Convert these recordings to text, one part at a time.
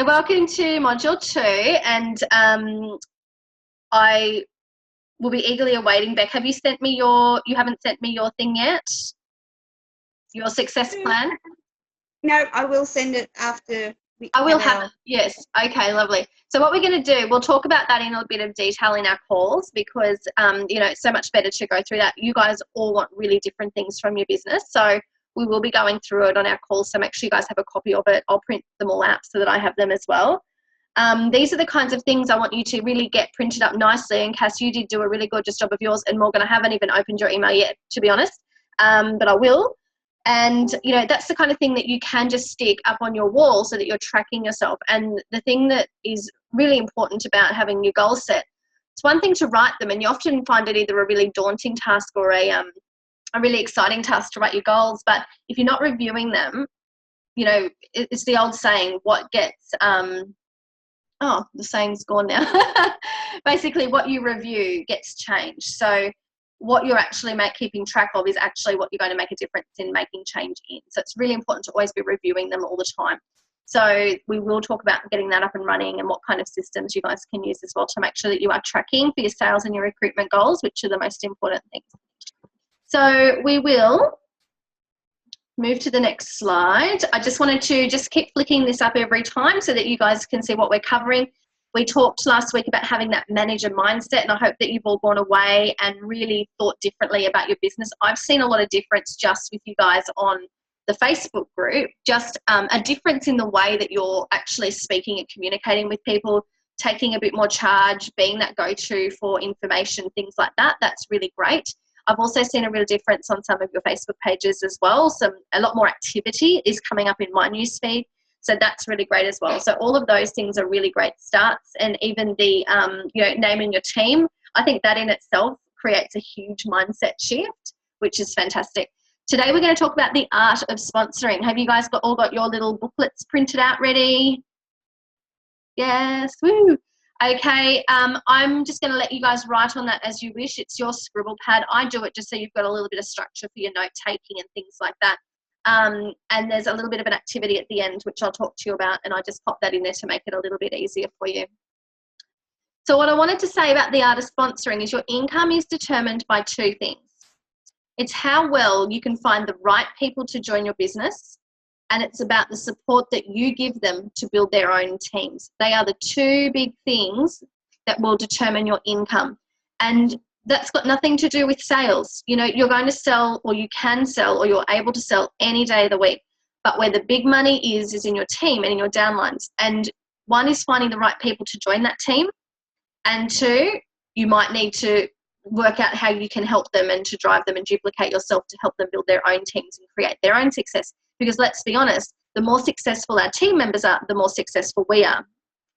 So welcome to module 2, and I will be eagerly awaiting. Beck, have you sent me you haven't sent me your thing yet? Your success plan? No, I will send it after we I will have, yes. Okay, lovely. So what we're going to do, we'll talk about that in a bit of detail in our calls because, it's so much better to go through that. You guys all want really different things from your business. So we will be going through it on our calls. So make sure you guys have a copy of it. I'll print them all out so that I have them as well. These are the kinds of things I want you to really get printed up nicely. And Cass, you did do a really gorgeous job of yours. And Morgan, I haven't even opened your email yet, to be honest, but I will. And, that's the kind of thing that you can just stick up on your wall so that you're tracking yourself. And the thing that is really important about having your goals set, it's one thing to write them, and you often find it either a really daunting task or a really exciting task to write your goals. But if you're not reviewing them, it's the old saying, what gets, the saying's gone now. Basically, what you review gets changed. So what you're actually keeping track of is actually what you're going to make a difference in making change in. So it's really important to always be reviewing them all the time. So we will talk about getting that up and running and what kind of systems you guys can use as well to make sure that you are tracking for your sales and your recruitment goals, which are the most important things. So we will move to the next slide. I just wanted to just keep flicking this up every time so that you guys can see what we're covering. We talked last week about having that manager mindset, and I hope that you've all gone away and really thought differently about your business. I've seen a lot of difference just with you guys on the Facebook group, just a difference in the way that you're actually speaking and communicating with people, taking a bit more charge, being that go-to for information, things like that. That's really great. I've also seen a real difference on some of your Facebook pages as well. A lot more activity is coming up in my newsfeed. So that's really great as well. So all of those things are really great starts. And even the, naming your team, I think that in itself creates a huge mindset shift, which is fantastic. Today we're going to talk about the art of sponsoring. Have you guys all got your little booklets printed out ready? Yes, woo. Okay, I'm just going to let you guys write on that as you wish. It's your scribble pad. I do it just so you've got a little bit of structure for your note taking and things like that. And there's a little bit of an activity at the end, which I'll talk to you about, and I just pop that in there to make it a little bit easier for you. So what I wanted to say about the art of sponsoring is your income is determined by two things. It's how well you can find the right people to join your business, and it's about the support that you give them to build their own teams. They are the two big things that will determine your income. And that's got nothing to do with sales. You're going to sell, or you can sell, or you're able to sell any day of the week. But where the big money is in your team and in your downlines. And one is finding the right people to join that team. And two, you might need to work out how you can help them and to drive them and duplicate yourself to help them build their own teams and create their own success. Because let's be honest, the more successful our team members are, the more successful we are.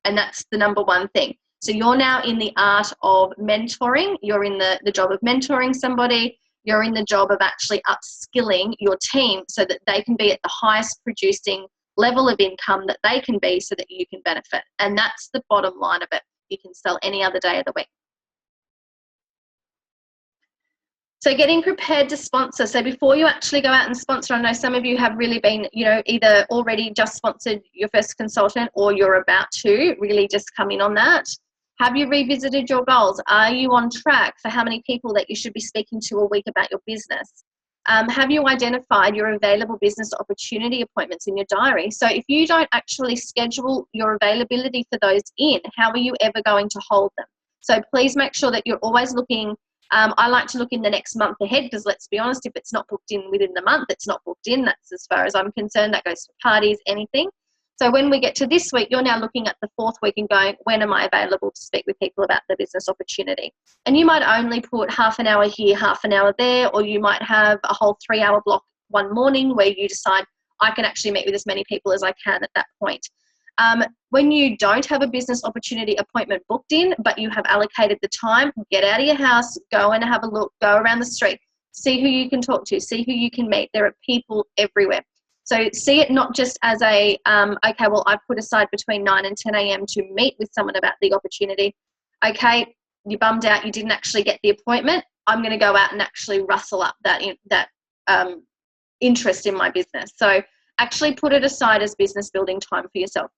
And that's the number one thing. So you're now in the art of mentoring. You're in the job of mentoring somebody. You're in the job of actually upskilling your team so that they can be at the highest producing level of income that they can be so that you can benefit. And that's the bottom line of it. You can sell any other day of the week. So getting prepared to sponsor. So before you actually go out and sponsor, I know some of you have really been, either already just sponsored your first consultant or you're about to really just come in on that. Have you revisited your goals? Are you on track for how many people that you should be speaking to a week about your business? Have you identified your available business opportunity appointments in your diary? So if you don't actually schedule your availability for those in, how are you ever going to hold them? So please make sure that you're always looking. I like to look in the next month ahead because let's be honest, if it's not booked in within the month, it's not booked in. That's as far as I'm concerned. That goes for parties, anything. So when we get to this week, you're now looking at the fourth week and going, when am I available to speak with people about the business opportunity? And you might only put half an hour here, half an hour there, or you might have a whole 3-hour block one morning where you decide, I can actually meet with as many people as I can at that point. When you don't have a business opportunity appointment booked in, but you have allocated the time, get out of your house, go and have a look, go around the street, see who you can talk to, see who you can meet. There are people everywhere. So see it not just as a, okay, well, I've put aside between 9 and 10 a.m. to meet with someone about the opportunity. Okay, you bummed out, you didn't actually get the appointment. I'm going to go out and actually rustle up that interest in my business. So actually put it aside as business building time for yourself.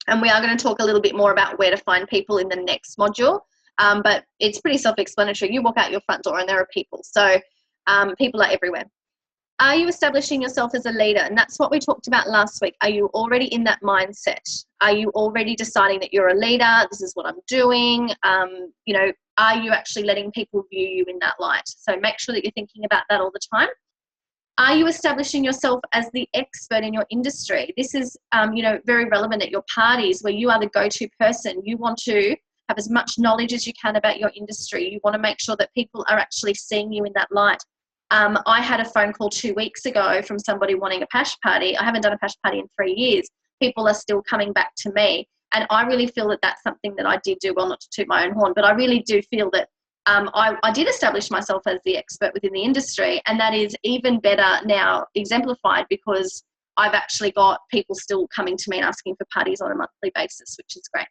And we are going to talk a little bit more about where to find people in the next module. But it's pretty self-explanatory. You walk out your front door and there are people. So people are everywhere. Are you establishing yourself as a leader? And that's what we talked about last week. Are you already in that mindset? Are you already deciding that you're a leader? This is what I'm doing. You know, are you actually letting people view you in that light? So make sure that you're thinking about that all the time. Are you establishing yourself as the expert in your industry? This is, you know, very relevant at your parties where you are the go-to person. You want to have as much knowledge as you can about your industry. You want to make sure that people are actually seeing you in that light. I had a phone call 2 weeks ago from somebody wanting a PASH party. I haven't done a PASH party in 3 years. People are still coming back to me. And I really feel that that's something that I did do well, not to toot my own horn, but I really do feel that I did establish myself as the expert within the industry, and that is even better now exemplified because I've actually got people still coming to me and asking for parties on a monthly basis, which is great.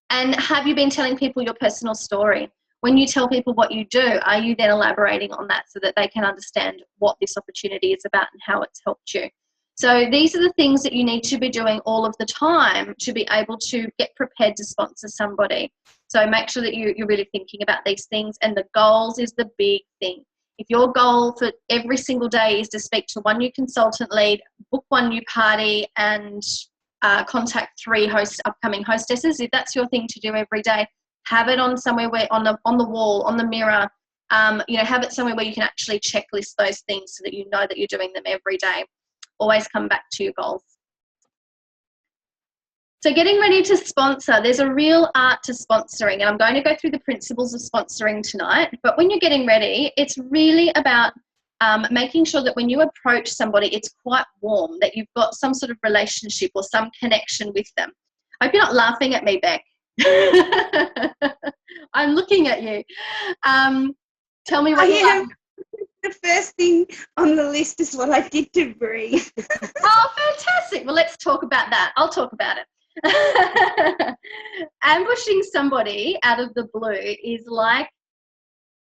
And have you been telling people your personal story? When you tell people what you do, are you then elaborating on that so that they can understand what this opportunity is about and how it's helped you? So these are the things that you need to be doing all of the time to be able to get prepared to sponsor somebody. So make sure that you're really thinking about these things, and the goals is the big thing. If your goal for every single day is to speak to one new consultant lead, book one new party, and contact 3 upcoming hostesses, if that's your thing to do every day, have it on somewhere where on the wall, on the mirror, you know, have it somewhere where you can actually checklist those things so that you know that you're doing them every day. Always come back to your goals. So getting ready to sponsor, there's a real art to sponsoring, and I'm going to go through the principles of sponsoring tonight. But when you're getting ready, it's really about making sure that when you approach somebody, it's quite warm, that you've got some sort of relationship or some connection with them. I hope you're not laughing at me, Beck. I'm looking at you. Tell me what you like. The first thing on the list is what I did to breathe. Oh, fantastic. Well, let's talk about that. I'll talk about it. Ambushing somebody out of the blue is like,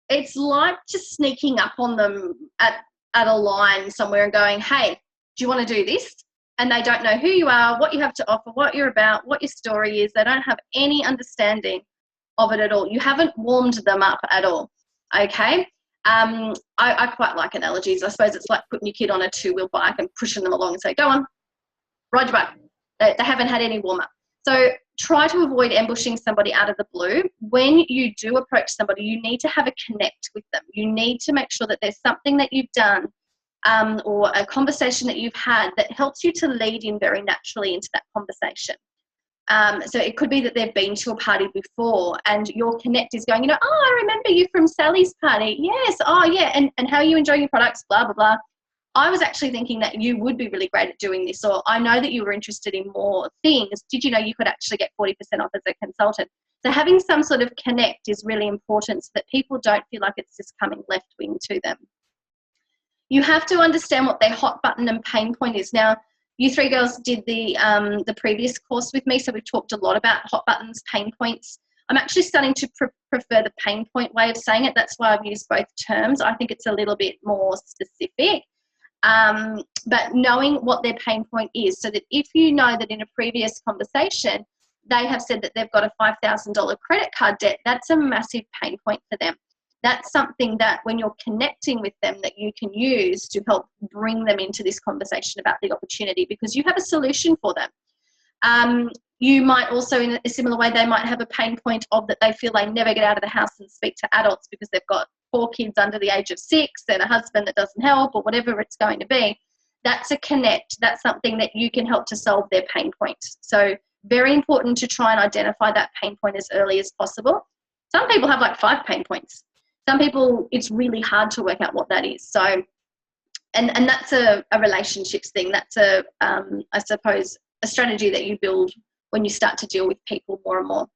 it's like just sneaking up on them at a line somewhere and going, hey, do you want to do this? And they don't know who you are, what you have to offer, what you're about, what your story is. They don't have any understanding of it at all. You haven't warmed them up at all, okay? I quite like analogies. I suppose it's like putting your kid on a 2-wheel bike and pushing them along and say, go on, ride your bike. They haven't had any warm-up. So try to avoid ambushing somebody out of the blue. When you do approach somebody, you need to have a connect with them. You need to make sure that there's something that you've done or a conversation that you've had that helps you to lead in very naturally into that conversation. So it could be that they've been to a party before and your connect is going, you know, oh, I remember you from Sally's party. Yes, oh yeah, and how are you enjoying your products, blah, blah, blah. I was actually thinking that you would be really great at doing this, or I know that you were interested in more things. Did you know you could actually get 40% off as a consultant? So having some sort of connect is really important so that people don't feel like it's just coming left wing to them. You have to understand what their hot button and pain point is. Now, you 3 girls did the previous course with me, so we've talked a lot about hot buttons, pain points. I'm actually starting to prefer the pain point way of saying it. That's why I've used both terms. I think it's a little bit more specific. But knowing what their pain point is, so that if you know that in a previous conversation, they have said that they've got a $5,000 credit card debt, that's a massive pain point for them. That's something that when you're connecting with them that you can use to help bring them into this conversation about the opportunity, because you have a solution for them. You might also, in a similar way, they might have a pain point of that they feel they never get out of the house and speak to adults because they've got 4 kids under the age of 6 and a husband that doesn't help or whatever it's going to be. That's a connect. That's something that you can help to solve their pain point. So very important to try and identify that pain point as early as possible. Some people have like 5 pain points. Some people, it's really hard to work out what that is. So, and that's a relationships thing. That's I suppose, a strategy that you build when you start to deal with people more and more.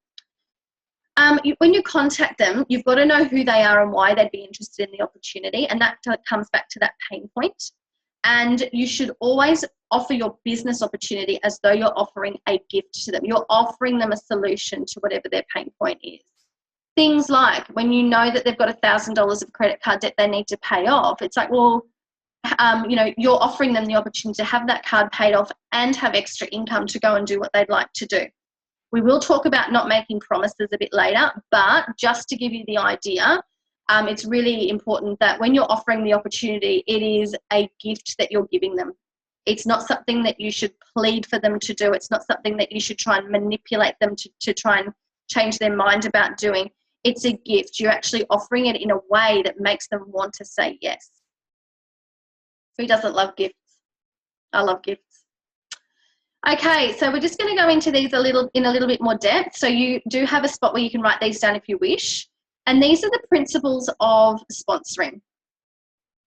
When you contact them, you've got to know who they are and why they'd be interested in the opportunity. And that comes back to that pain point. And you should always offer your business opportunity as though you're offering a gift to them. You're offering them a solution to whatever their pain point is. Things like when you know that they've got $1,000 of credit card debt they need to pay off, it's like, well, you know, you're offering them the opportunity to have that card paid off and have extra income to go and do what they'd like to do. We will talk about not making promises a bit later, but just to give you the idea, it's really important that when you're offering the opportunity, it is a gift that you're giving them. It's not something that you should plead for them to do. It's not something that you should try and manipulate them to try and change their mind about doing. It's a gift. You're actually offering it in a way that makes them want to say yes. Who doesn't love gifts? I love gifts. Okay, so we're just going to go into these in a little bit more depth. So you do have a spot where you can write these down if you wish. And these are the principles of sponsoring.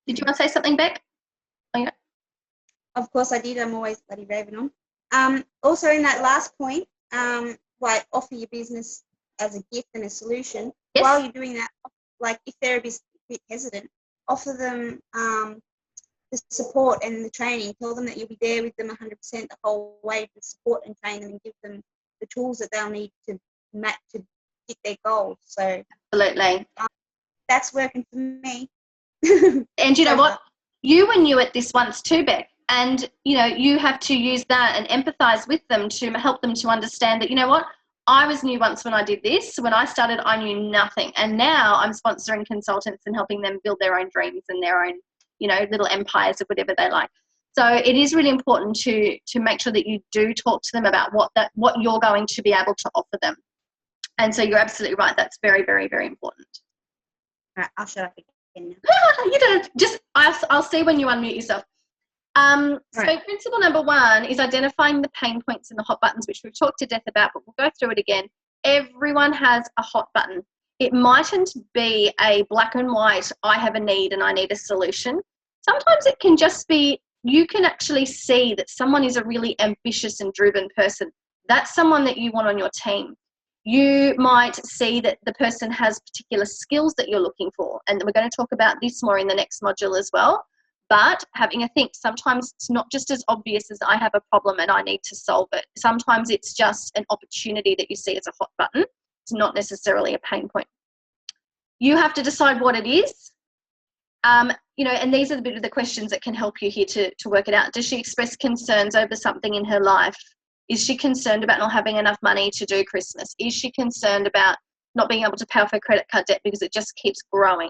Did you want to say something, Beck? Oh, yeah. Of course I did. I'm always bloody raving on. Also in that last point, like offer your business as a gift and a solution. Yes. While you're doing that, like if they're a bit hesitant, offer them the support and the training. Tell them that you'll be there with them 100% the whole way to support and train them and give them the tools that they'll need to hit their goals. So absolutely, that's working for me. And you know what? You were new at this once too, Beck. And, you know, you have to use that and empathise with them to help them to understand that, you know what, I was new once when I did this. When I started, I knew nothing. And now I'm sponsoring consultants and helping them build their own dreams and their own, you know, little empires of whatever they like. So it is really important to make sure that you do talk to them about what you're going to be able to offer them. And so you're absolutely right. That's very, very, very important. All right, I'll shut up again now. You don't. Just I'll see when you unmute yourself. So right. Principle number 1 is identifying the pain points and the hot buttons, which we've talked to death about, but we'll go through it again. Everyone has a hot button. It mightn't be a black and white, I have a need and I need a solution. Sometimes it can just be, you can actually see that someone is a really ambitious and driven person. That's someone that you want on your team. You might see that the person has particular skills that you're looking for, and we're going to talk about this more in the next module as well. But having a think, sometimes it's not just as obvious as I have a problem and I need to solve it. Sometimes it's just an opportunity that you see as a hot button. It's not necessarily a pain point. You have to decide what it is. You know, and these are a bit of the questions that can help you here to work it out. Does she express concerns over something in her life? Is she concerned about not having enough money to do Christmas? Is she concerned about not being able to pay off her credit card debt because it just keeps growing?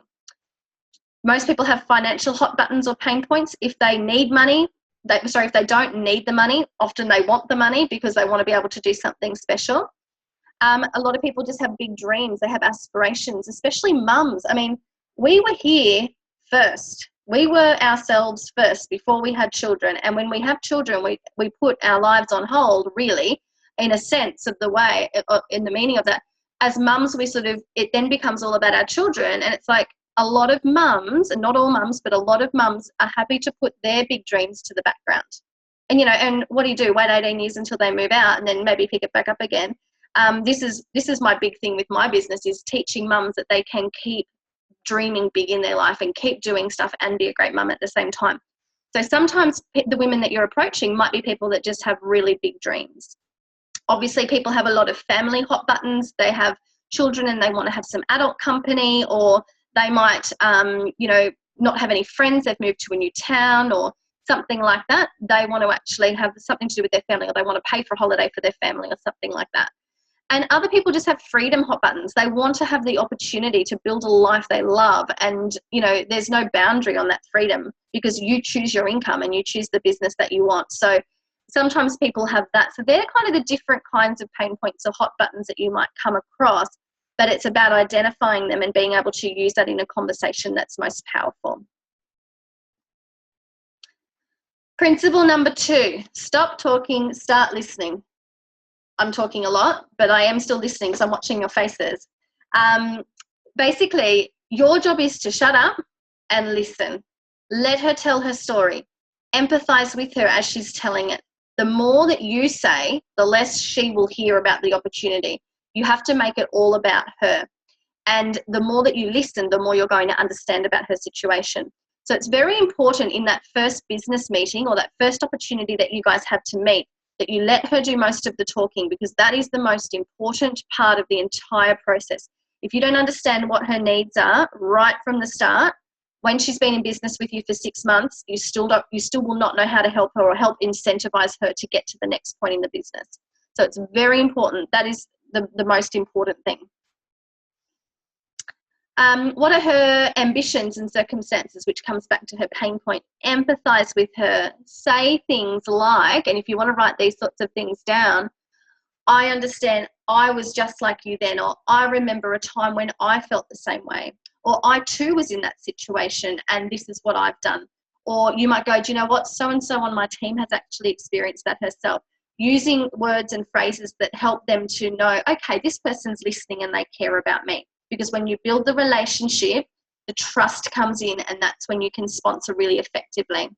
Most people have financial hot buttons or pain points. If they need money, if they don't need the money, often they want the money because they want to be able to do something special. A lot of people just have big dreams. They have aspirations, especially mums. I mean, we were here first. We were ourselves first before we had children. And when we have children, we put our lives on hold, really, in a sense of the way, in the meaning of that. As mums, it then becomes all about our children. And it's like, a lot of mums, and not all mums, but a lot of mums are happy to put their big dreams to the background. And, you know, and what do? Wait 18 years until they move out and then maybe pick it back up again. This is my big thing with my business, is teaching mums that they can keep dreaming big in their life and keep doing stuff and be a great mum at the same time. So sometimes the women that you're approaching might be people that just have really big dreams. Obviously, people have a lot of family hot buttons. They have children and they want to have some adult company, or they might, you know, not have any friends. They've moved to a new town or something like that. They want to actually have something to do with their family, or they want to pay for a holiday for their family or something like that. And other people just have freedom hot buttons. They want to have the opportunity to build a life they love. And, you know, there's no boundary on that freedom because you choose your income and you choose the business that you want. So sometimes people have that. So they're kind of the different kinds of pain points or hot buttons that you might come across. But it's about identifying them and being able to use that in a conversation that's most powerful. Principle number 2, stop talking, start listening. I'm talking a lot, but I am still listening, so I'm watching your faces. Basically, your job is to shut up and listen. Let her tell her story. Empathize with her as she's telling it. The more that you say, the less she will hear about the opportunity. You have to make it all about her. And the more that you listen, the more you're going to understand about her situation. So it's very important in that first business meeting or that first opportunity that you guys have to meet, that you let her do most of the talking, because that is the most important part of the entire process. If you don't understand what her needs are right from the start, when she's been in business with you for 6 months, you still will not know how to help her or help incentivize her to get to the next point in the business. So it's very important. That is the most important thing. What are her ambitions and circumstances, which comes back to her pain point? Empathize with her. Say things like, and if you want to write these sorts of things down, I understand I was just like you then, or I remember a time when I felt the same way, or I too was in that situation and this is what I've done. Or you might go, do you know what, so-and-so on my team has actually experienced that herself. Using words and phrases that help them to know, okay, this person's listening and they care about me. Because when you build the relationship, the trust comes in, and that's when you can sponsor really effectively.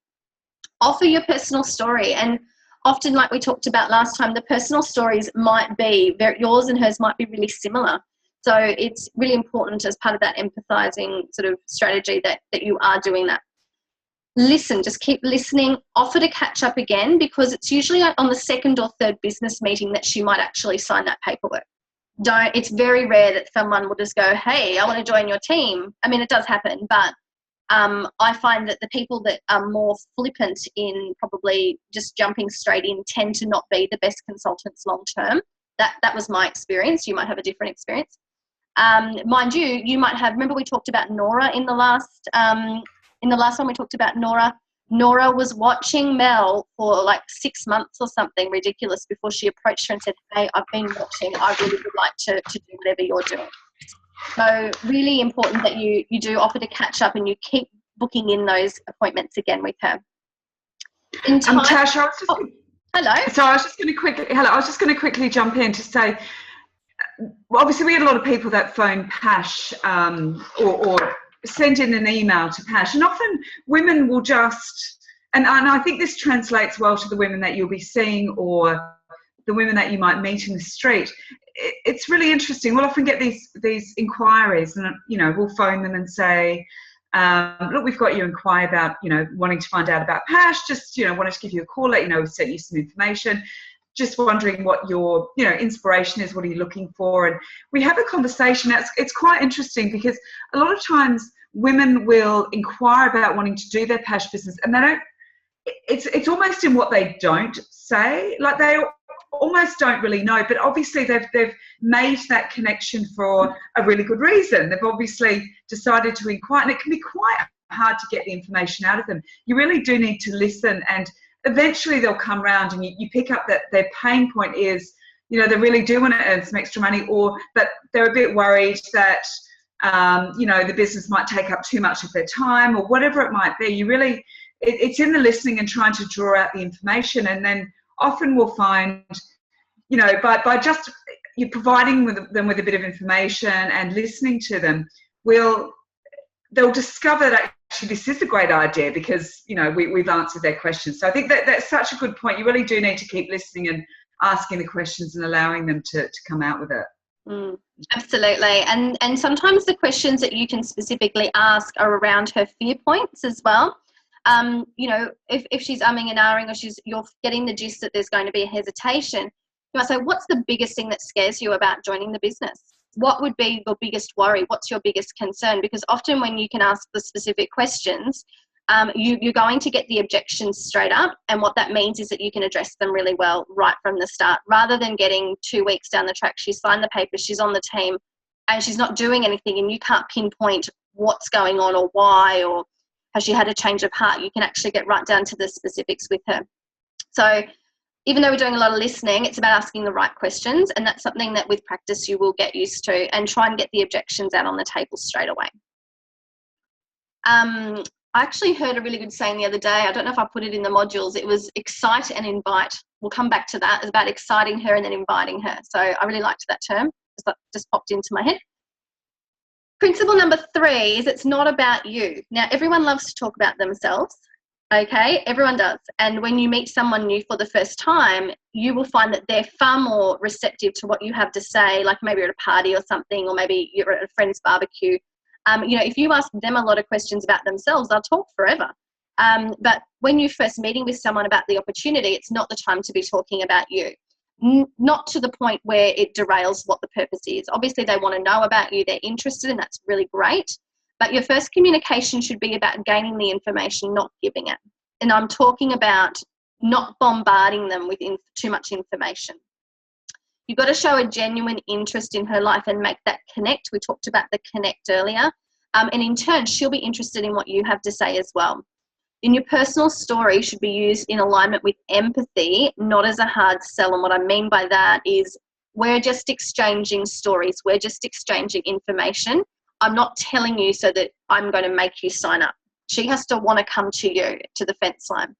Offer your personal story. And often, like we talked about last time, the personal stories might be, yours and hers might be really similar. So it's really important as part of that empathizing sort of strategy that you are doing that. Listen, just keep listening. Offer to catch up again, because it's usually on the second or third business meeting that she might actually sign that paperwork. It's very rare that someone will just go, hey, I want to join your team. I mean, it does happen, but I find that the people that are more flippant in probably just jumping straight in tend to not be the best consultants long term. That was my experience. You might have a different experience. Mind you, you might have, remember we talked about Nora in the last one we talked about Nora. Nora was watching Mel for like 6 months or something ridiculous before she approached her and said, hey, I've been watching. I really would like to do whatever you're doing. So really important that you do offer to catch up and you keep booking in those appointments again with her. Tash, hello. So I was just going to quickly jump in to say, obviously we had a lot of people that phone Pash or send in an email to Pash, and often women will just, and I think this translates well to the women that you'll be seeing or the women that you might meet in the street. It's really interesting. We'll often get these inquiries, and we'll phone them and say, look, we've got you inquire about wanting to find out about Pash. Just wanted to give you a call, let you know we've sent you some information. Just wondering what your inspiration is. What are you looking for? And we have a conversation. It's quite interesting, because a lot of times women will inquire about wanting to do their Pash business, and they don't. It's almost in what they don't say. Like they almost don't really know, but obviously they've made that connection for a really good reason. They've obviously decided to inquire, and it can be quite hard to get the information out of them. You really do need to listen, and eventually they'll come around, and you pick up that their pain point is, they really do want to earn some extra money, or that they're a bit worried that, the business might take up too much of their time, or whatever it might be. It's in the listening and trying to draw out the information, and then often we'll find, by just you providing them with a bit of information and listening to them, they'll discover that actually this is a great idea, because we've answered their questions. So I think that's such a good point. You really do need to keep listening and asking the questions and allowing them to come out with it. Absolutely. And sometimes the questions that you can specifically ask are around her fear points as well. If she's umming and ahhing, or you're getting the gist that there's going to be a hesitation, you might say, what's the biggest thing that scares you about joining the business? What would be your biggest worry? What's your biggest concern? Because often when you can ask the specific questions, you're going to get the objections straight up. And what that means is that you can address them really well right from the start, rather than getting 2 weeks down the track. She's signed the paper, she's on the team, and she's not doing anything, and you can't pinpoint what's going on or why, or has she had a change of heart. You can actually get right down to the specifics with her. So even though we're doing a lot of listening, it's about asking the right questions, and that's something that with practice you will get used to, and try and get the objections out on the table straight away. I actually heard a really good saying the other day. I don't know if I put it in the modules. It was excite and invite. We'll come back to that. It's about exciting her and then inviting her. So I really liked that term. That just popped into my head. Principle number 3 is it's not about you. Now, everyone loves to talk about themselves. Okay, everyone does. And when you meet someone new for the first time, you will find that they're far more receptive to what you have to say, like maybe you're at a party or something, or maybe you're at a friend's barbecue. If you ask them a lot of questions about themselves, they'll talk forever. But when you're first meeting with someone about the opportunity, it's not the time to be talking about you. Not to the point where it derails what the purpose is. Obviously, they want to know about you. They're interested, and that's really great. But your first communication should be about gaining the information, not giving it. And I'm talking about not bombarding them with too much information. You've got to show a genuine interest in her life and make that connect. We talked about the connect earlier. And in turn, she'll be interested in what you have to say as well. In your personal story should be used in alignment with empathy, not as a hard sell. And what I mean by that is we're just exchanging stories. We're just exchanging information. I'm not telling you so that I'm going to make you sign up. She has to want to come to you, to the fence line.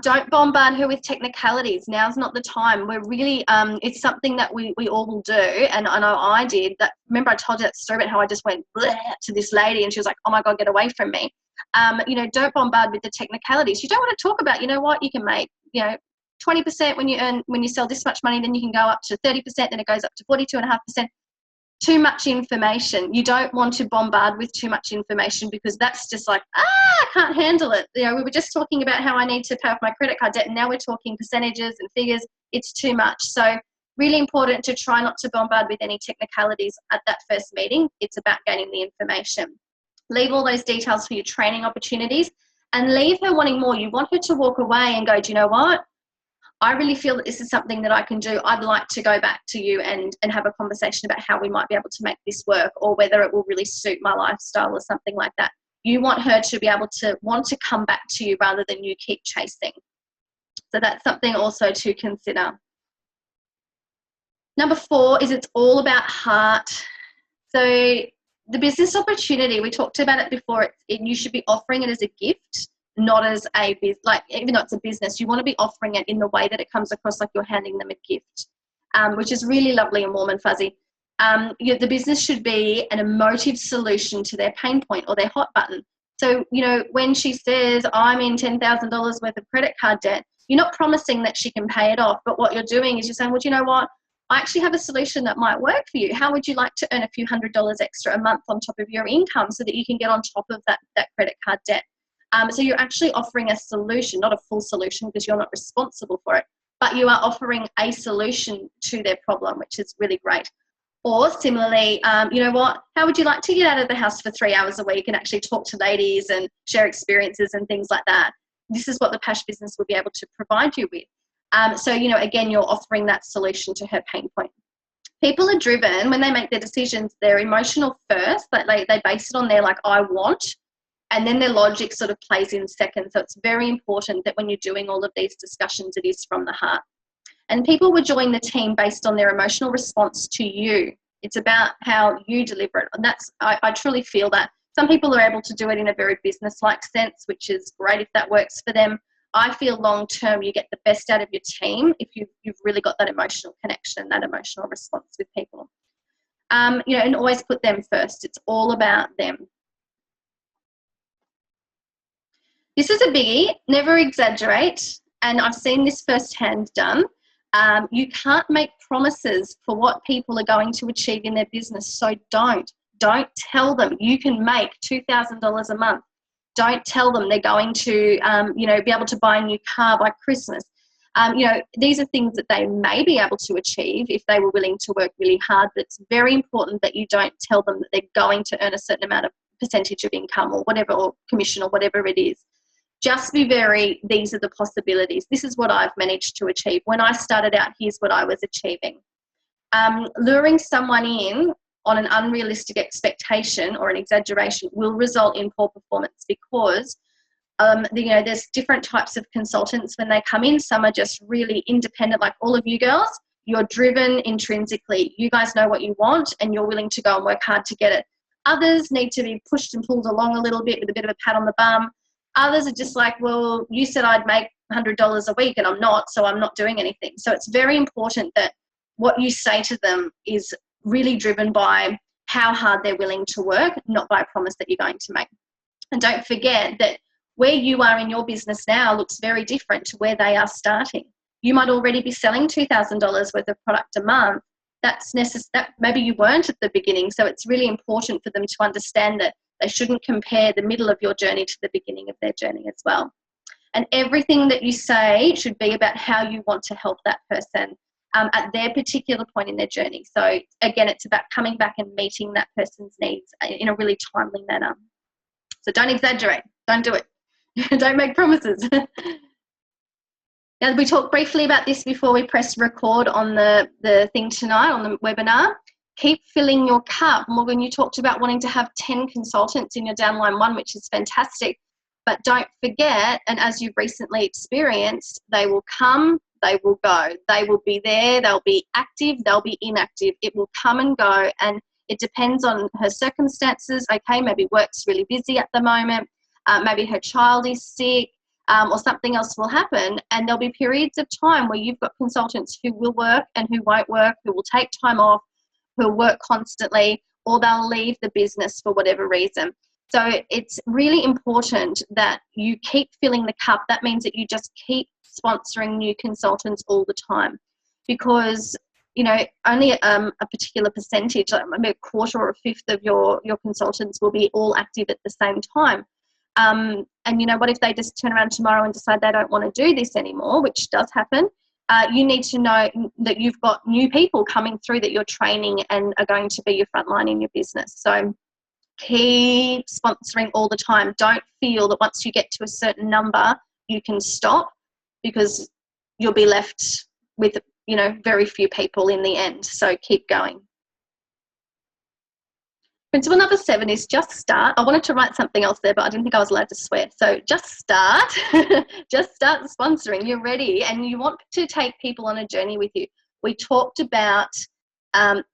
Don't bombard her with technicalities. Now's not the time. We're really, it's something that we all will do. And I know I did that. Remember I told you that story about how I just went to this lady and she was like, oh my God, get away from me. Don't bombard with the technicalities. You don't want to talk about, you know what, you can make, 20% when you sell this much money, then you can go up to 30%, then it goes up to 42.5%. Too much information. You don't want to bombard with too much information because that's just like, I can't handle it. We were just talking about how I need to pay off my credit card debt and now we're talking percentages and figures. It's too much. So really important to try not to bombard with any technicalities at that first meeting. It's about gaining the information. Leave all those details for your training opportunities and leave her wanting more. You want her to walk away and go, do you know what? I really feel that this is something that I can do. I'd like to go back to you and have a conversation about how we might be able to make this work or whether it will really suit my lifestyle or something like that. You want her to be able to want to come back to you rather than you keep chasing. So that's something also to consider. Number 4 is it's all about heart. So the business opportunity, we talked about it before, you should be offering it as a gift, not as a business. Like, even though it's a business, you want to be offering it in the way that it comes across like you're handing them a gift, which is really lovely and warm and fuzzy. The business should be an emotive solution to their pain point or their hot button. So, when she says, I'm in $10,000 worth of credit card debt, you're not promising that she can pay it off, but what you're doing is you're saying, well, do you know what? I actually have a solution that might work for you. How would you like to earn a few $100s extra a month on top of your income so that you can get on top of that credit card debt? So you're actually offering a solution, not a full solution because you're not responsible for it, but you are offering a solution to their problem, which is really great. Or similarly, you know what, how would you like to get out of the house for 3 hours a week and actually talk to ladies and share experiences and things like that? This is what the Pash business will be able to provide you with. So, again, you're offering that solution to her pain point. People are driven, when they make their decisions, they're emotional first, but they base it on their I want, and then their logic sort of plays in second. So it's very important that when you're doing all of these discussions, it is from the heart. And people will join the team based on their emotional response to you. It's about how you deliver it. And I truly feel that. Some people are able to do it in a very business-like sense, which is great if that works for them. I feel long-term you get the best out of your team if you've really got that emotional connection, that emotional response with people. And always put them first. It's all about them. This is a biggie. Never exaggerate. And I've seen this firsthand done. You can't make promises for what people are going to achieve in their business. So don't tell them you can make $2,000 a month. Don't tell them they're going to, be able to buy a new car by Christmas. These are things that they may be able to achieve if they were willing to work really hard, but it's very important that you don't tell them that they're going to earn a certain amount of percentage of income or whatever, or commission or whatever it is. Just be these are the possibilities. This is what I've managed to achieve. When I started out, here's what I was achieving. Luring someone in on an unrealistic expectation or an exaggeration will result in poor performance because, there's different types of consultants when they come in. Some are just really independent, like all of you girls. You're driven intrinsically. You guys know what you want and you're willing to go and work hard to get it. Others need to be pushed and pulled along a little bit with a bit of a pat on the bum. Others are just like, well, you said I'd make $100 a week and I'm not, so I'm not doing anything. So it's very important that what you say to them is really driven by how hard they're willing to work, not by a promise that you're going to make. And don't forget that where you are in your business now looks very different to where they are starting. You might already be selling $2,000 worth of product a month. That maybe you weren't at the beginning. So it's really important for them to understand that they shouldn't compare the middle of your journey to the beginning of their journey as well. And everything that you say should be about how you want to help that person. at their particular point in their journey. So again, it's about coming back and meeting that person's needs in a really timely manner. So don't exaggerate. Don't do it. Don't make promises. Now, we talked briefly about this before we pressed record on the thing tonight, on the webinar. Keep filling your cup. Morgan, you talked about wanting to have 10 consultants in your downline one, which is fantastic. But don't forget, and as you've recently experienced, they will come, they will go. They will be there, they'll be active, they'll be inactive. It will come and go, and it depends on her circumstances. Okay, maybe work's really busy at the moment. Maybe her child is sick, or something else will happen. And there'll be periods of time where you've got consultants who will work and who won't work, who will take time off, who will work constantly, or they'll leave the business for whatever reason. So it's really important that you keep filling the cup. That means that you just keep sponsoring new consultants all the time, because only a particular percentage, like maybe a quarter or a fifth of your consultants will be all active at the same time. And what if they just turn around tomorrow and decide they don't want to do this anymore, which does happen. You need to know that you've got new people coming through that you're training and are going to be your frontline in your business. So keep sponsoring all the time. Don't feel that once you get to a certain number, you can stop, because you'll be left with, very few people in the end. So keep going. Principle number 7 is just start. I wanted to write something else there, but I didn't think I was allowed to swear. So just start. Just start sponsoring. You're ready, and you want to take people on a journey with you. We talked about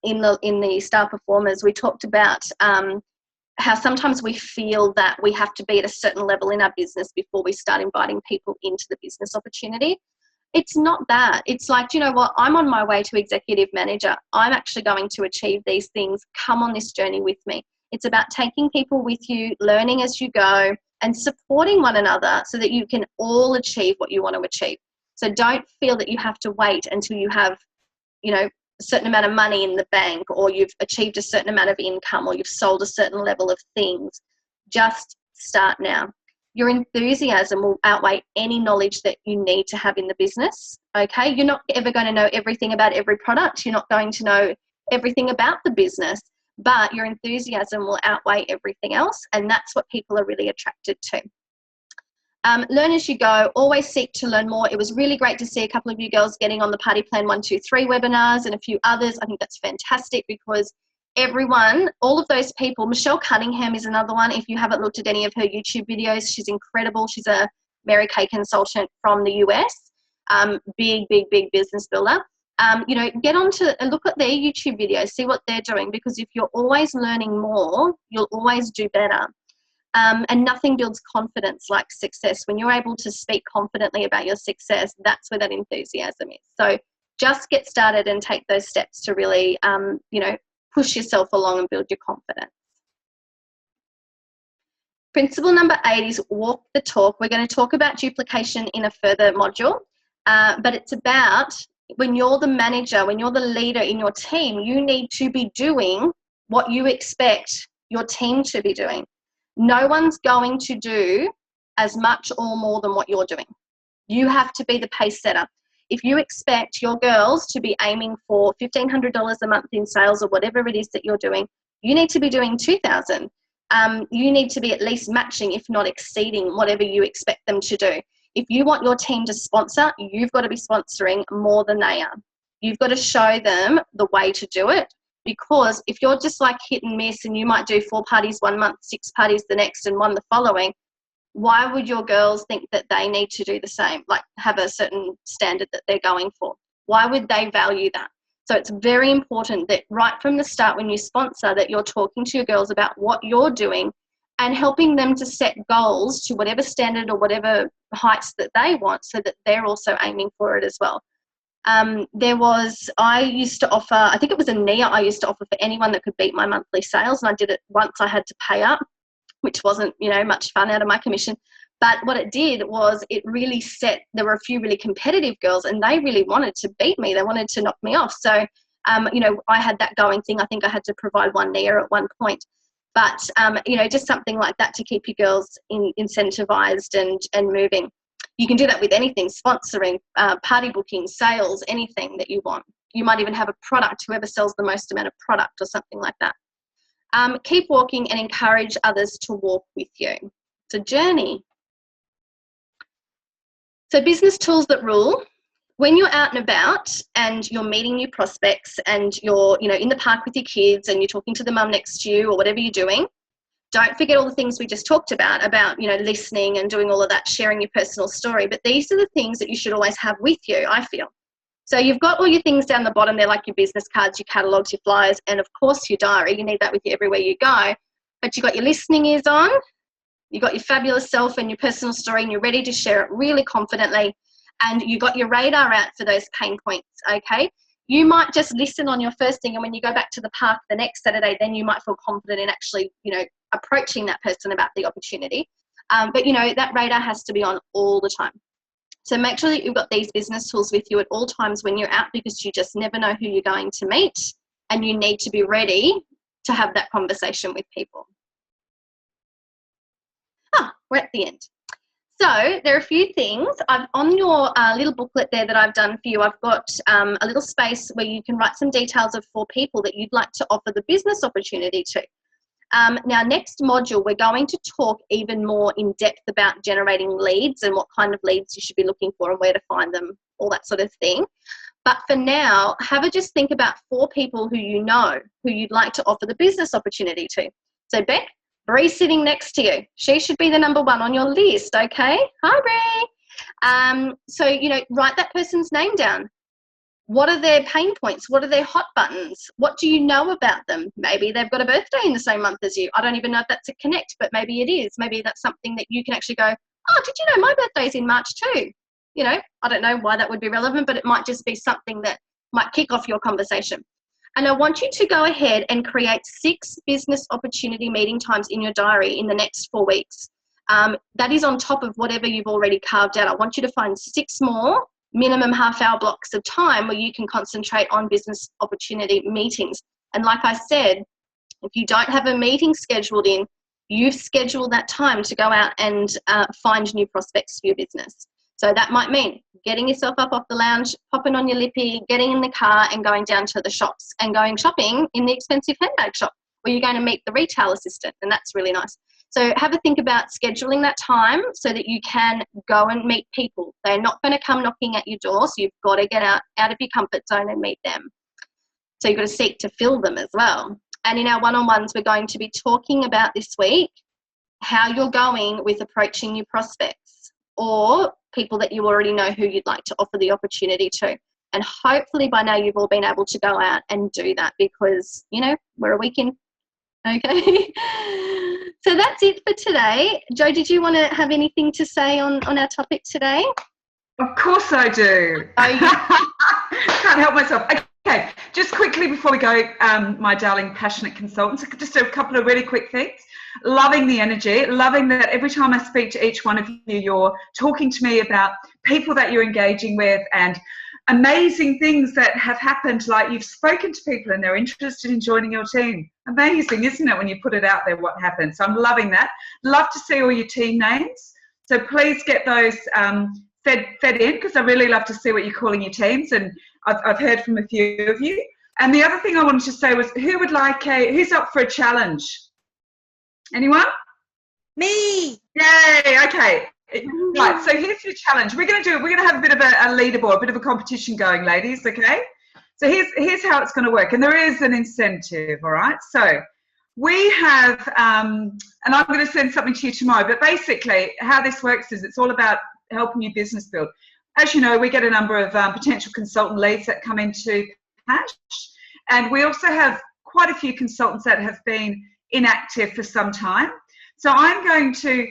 in the star performers, we talked about how sometimes we feel that we have to be at a certain level in our business before we start inviting people into the business opportunity. It's not that. It's like, you know what, I'm on my way to executive manager. I'm actually going to achieve these things. Come on this journey with me. It's about taking people with you, learning as you go, and supporting one another so that you can all achieve what you want to achieve. So don't feel that you have to wait until you have, a certain amount of money in the bank, or you've achieved a certain amount of income, or you've sold a certain level of things. Just start now. Your enthusiasm will outweigh any knowledge that you need to have in the business. Okay, you're not ever going to know everything about every product. You're not going to know everything about the business, but your enthusiasm will outweigh everything else, and that's what people are really attracted to. Learn as you go. Always seek to learn more. It was really great to see a couple of you girls getting on the Party Plan 1, 2, 3 webinars, and a few others. I think that's fantastic, because everyone, all of those people, Michelle Cunningham is another one. If you haven't looked at any of her YouTube videos, she's incredible. She's a Mary Kay consultant from the US. Big business builder. Get on to and look at their YouTube videos, see what they're doing, because if you're always learning more, you'll always do better. And nothing builds confidence like success. When you're able to speak confidently about your success, that's where that enthusiasm is. So just get started and take those steps to really, push yourself along and build your confidence. Principle number 8 is walk the talk. We're going to talk about duplication in a further module, but it's about when you're the manager, when you're the leader in your team, you need to be doing what you expect your team to be doing. No one's going to do as much or more than what you're doing. You have to be the pace setter. If you expect your girls to be aiming for $1,500 a month in sales, or whatever it is that you're doing, you need to be doing $2,000. You need to be at least matching, if not exceeding, whatever you expect them to do. If you want your team to sponsor, you've got to be sponsoring more than they are. You've got to show them the way to do it. Because if you're just like hit and miss, and you might do 4 parties one month, 6 parties the next, and 1 the following, why would your girls think that they need to do the same, like have a certain standard that they're going for? Why would they value that? So it's very important that right from the start, when you sponsor, that you're talking to your girls about what you're doing and helping them to set goals to whatever standard or whatever heights that they want, so that they're also aiming for it as well. I used to offer, I think it was a NIA I used to offer for anyone that could beat my monthly sales, and I did it once. I had to pay up, which wasn't, much fun out of my commission. But what it did was it really there were a few really competitive girls, and they really wanted to beat me. They wanted to knock me off. So, I had that going thing. I think I had to provide 1 NIA at one point. But, just something like that to keep your girls incentivized and moving. You can do that with anything, sponsoring, party booking, sales, anything that you want. You might even have a product, whoever sells the most amount of product or something like that. Keep walking and encourage others to walk with you. It's a journey. So business tools that rule. When you're out and about and you're meeting new prospects and you're, in the park with your kids and you're talking to the mum next to you or whatever you're doing, don't forget all the things we just talked about, listening and doing all of that, sharing your personal story. But these are the things that you should always have with you, I feel. So you've got all your things down the bottom there, like your business cards, your catalogues, your flyers, and of course your diary. You need that with you everywhere you go. But you've got your listening ears on, you've got your fabulous self and your personal story, and you're ready to share it really confidently. And you got your radar out for those pain points, okay? You might just listen on your first thing, and when you go back to the park the next Saturday, then you might feel confident in actually, approaching that person about the opportunity. But, that radar has to be on all the time. So make sure that you've got these business tools with you at all times when you're out, because you just never know who you're going to meet, and you need to be ready to have that conversation with people. We're at the end. So there are a few things. On your little booklet there that I've done for you, I've got a little space where you can write some details of 4 people that you'd like to offer the business opportunity to. Now, next module, we're going to talk even more in depth about generating leads and what kind of leads you should be looking for and where to find them, all that sort of thing. But for now, have a just think about 4 people who you'd like to offer the business opportunity to. So Beck, Bree's sitting next to you. She should be the number 1 on your list, okay? Hi, Bree. So, write that person's name down. What are their pain points? What are their hot buttons? What do you know about them? Maybe they've got a birthday in the same month as you. I don't even know if that's a connect, but maybe it is. Maybe that's something that you can actually go, oh, did you know my birthday's in March too? I don't know why that would be relevant, but it might just be something that might kick off your conversation. And I want you to go ahead and create 6 business opportunity meeting times in your diary in the next 4 weeks. That is on top of whatever you've already carved out. I want you to find 6 more minimum half-hour blocks of time where you can concentrate on business opportunity meetings. And like I said, if you don't have a meeting scheduled in, you've scheduled that time to go out and find new prospects for your business. So that might mean getting yourself up off the lounge, popping on your lippy, getting in the car and going down to the shops and going shopping in the expensive handbag shop where you're going to meet the retail assistant, and that's really nice. So have a think about scheduling that time so that you can go and meet people. They're not going to come knocking at your door, so you've got to get out of your comfort zone and meet them. So you've got to seek to fill them as well. And in our one-on-ones, we're going to be talking about this week how you're going with approaching new prospects or people that you already know who you'd like to offer the opportunity to. And hopefully by now you've all been able to go out and do that because, we're a week in. Okay. So that's it for today. Jo, did you want to have anything to say on our topic today? Of course I do. Can't help myself. Okay, just quickly before we go, my darling passionate consultants, just a couple of really quick things. Loving the energy, loving that every time I speak to each one of you, you're talking to me about people that you're engaging with and amazing things that have happened, like you've spoken to people and they're interested in joining your team. Amazing, isn't it, when you put it out there what happens? So I'm loving that. Love to see all your team names. So please get those fed in, because I really love to see what you're calling your teams, and I've heard from a few of you. And the other thing I wanted to say was, who's up for a challenge? Anyone? Me. Yay, okay. Right, so here's your challenge. We're going to have a bit of a leaderboard, a bit of a competition going, ladies, okay? So here's how it's going to work, and there is an incentive, all right? So we have, and I'm going to send something to you tomorrow, but basically how this works is it's all about helping your business build. As you know, we get a number of potential consultant leads that come into Pash, and we also have quite a few consultants that have been inactive for some time. So I'm going to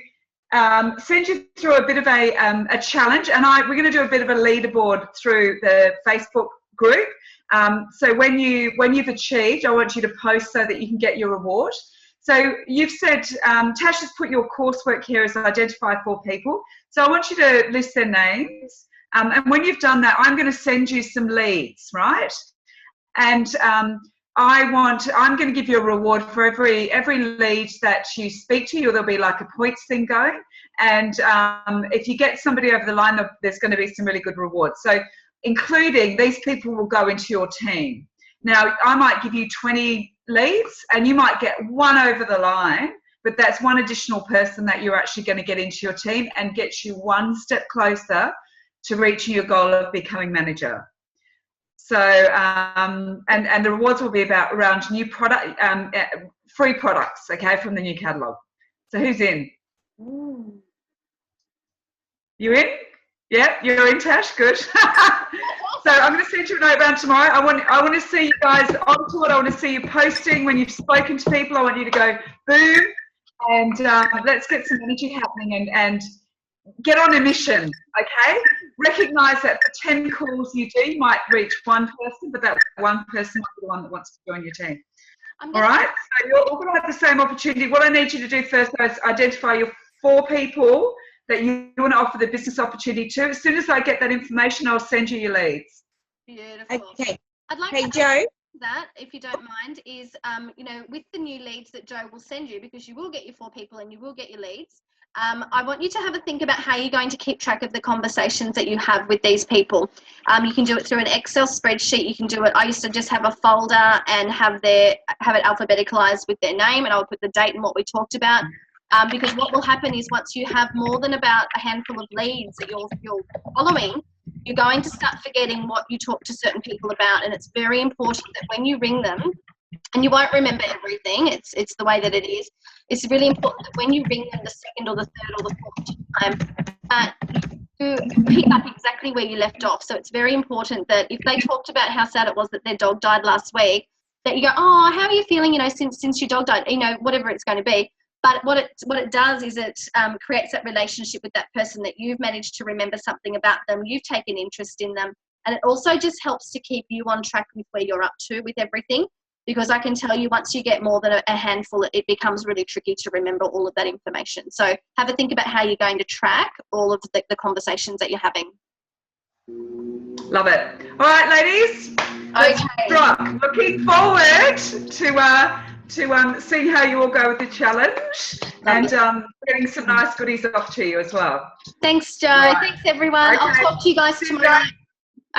send you through a bit of a challenge, and we're going to do a bit of a leaderboard through the Facebook group. So when you've achieved, I want you to post so that you can get your reward. So you've said, Tash has put your coursework here as identify 4 people. So I want you to list their names. And when you've done that, I'm going to send you some leads, right? And I'm going to give you a reward for every lead that you speak to. There'll be like a points thing going. And if you get somebody over the line, there's going to be some really good rewards. So including these people will go into your team. Now, I might give you 20 leads and you might get one over the line, but that's one additional person that you're actually going to get into your team and get you one step closer to reaching your goal of becoming manager. So, and the rewards will be around new product, free products, okay, from the new catalogue. So who's in? Ooh. You in? Yeah, you're in, Tash. Good. So I'm going to send you a note around tomorrow. I want to see you guys onto it. I want to see you posting when you've spoken to people. I want you to go boom, and let's get some energy happening and get on a mission. Okay. Recognise that the 10 calls you do might reach one person, but that one person might be the one that wants to join your team. All right. So you're all going to have the same opportunity. What I need you to do first though is identify your 4 people that you want to offer the business opportunity to. As soon as I get that information, I'll send you your leads. Beautiful. Okay. I'd like Hey, to Joe. that, if you don't mind, is you know, with the new leads that Joe will send you, because you will get your 4 people and you will get your leads. I want you to have a think about how you're going to keep track of the conversations that you have with these people. You can do it through an Excel spreadsheet. You can do it. I used to just have a folder and have it alphabeticalized with their name, and I would put the date and what we talked about. Because what will happen is once you have more than about a handful of leads that you're following, you're going to start forgetting what you talk to certain people about. And it's very important that when you ring them, and you won't remember everything, it's the way that it is. It's really important that when you ring them the second or the third or the 4th time, you pick up exactly where you left off. So it's very important that if they talked about how sad it was that their dog died last week, that you go, oh, how are you feeling, you know, since your dog died, you know, whatever it's going to be. But what it does is it creates that relationship with that person, that you've managed to remember something about them, you've taken interest in them, and it also just helps to keep you on track with where you're up to with everything. Because I can tell you, once you get more than a handful, it becomes really tricky to remember all of that information. So have a think about how you're going to track all of the conversations that you're having. Love it. All right, ladies. Okay. Right. Looking forward to seeing how you all go with the challenge. Lovely. And getting some nice goodies off to you as well. Thanks, Joe. Right. Thanks, everyone. Okay. I'll talk to you guys tomorrow.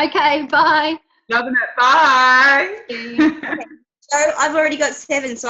Okay, bye. Loving it. Bye. So I've already got 7, so